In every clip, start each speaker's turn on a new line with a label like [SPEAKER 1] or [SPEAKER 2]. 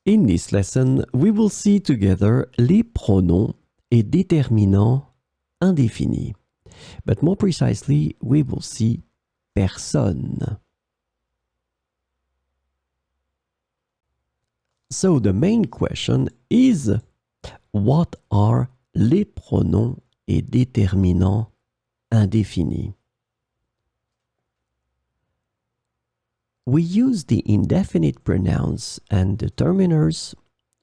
[SPEAKER 1] In this lesson, we will see together les pronoms et déterminants indéfinis. But more precisely, we will see personne. So the main question is, what are les pronoms et déterminants indéfinis? We use the indefinite pronouns and determiners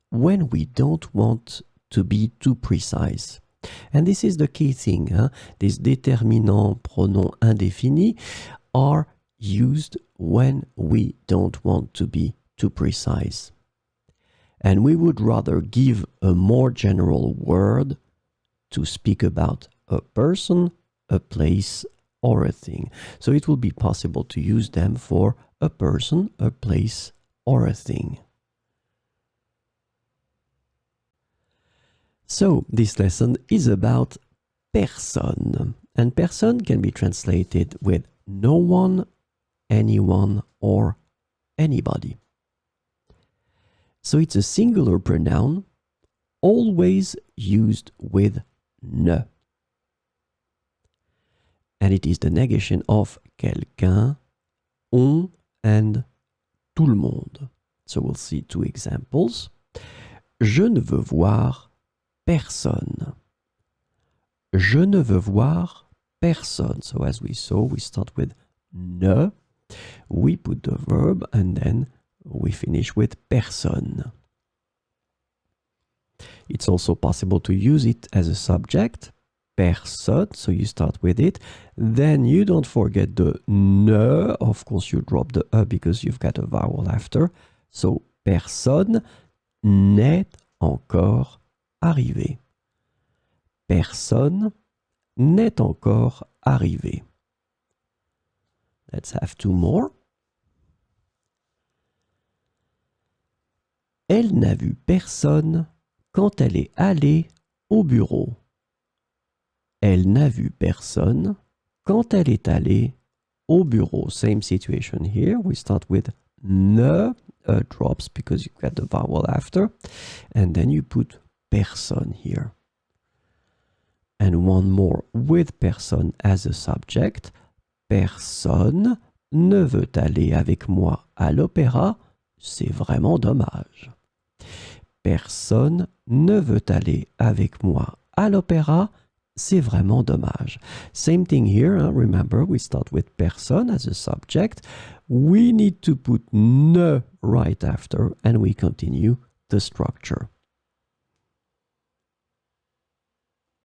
[SPEAKER 1] when we don't want to be too precise. And this is the key thing. These déterminants, pronoms indéfinis, are used when we don't want to be too precise. And we would rather give a more general word to speak about a person, a place, or a thing. So it will be possible to use them for a person, a place, or a thing. So this lesson is about personne. And personne can be translated with no one, anyone, or anybody. So it's a singular pronoun, always used with ne. And it is the negation of quelqu'un, on, and tout le monde. So we'll see two examples. Je ne veux voir personne. Je ne veux voir personne. So as we saw, we start with ne, we put the verb, and then we finish with personne. It's also possible to use it as a subject, personne, so you start with it. Then you don't forget the ne. Of course, you drop the e because you've got a vowel after. So, personne n'est encore arrivé. Personne n'est encore arrivé. Let's have two more. Elle n'a vu personne quand elle est allée au bureau. Elle n'a vu personne quand elle est allée au bureau. Same situation here. We start with ne, drops because you've got the vowel after. And then you put personne here. And one more with personne as a subject. Personne ne veut aller avec moi à l'opéra. C'est vraiment dommage. Personne ne veut aller avec moi à l'opéra. C'est vraiment dommage. Same thing here. Remember, we start with personne as a subject. We need to put ne right after, and we continue the structure.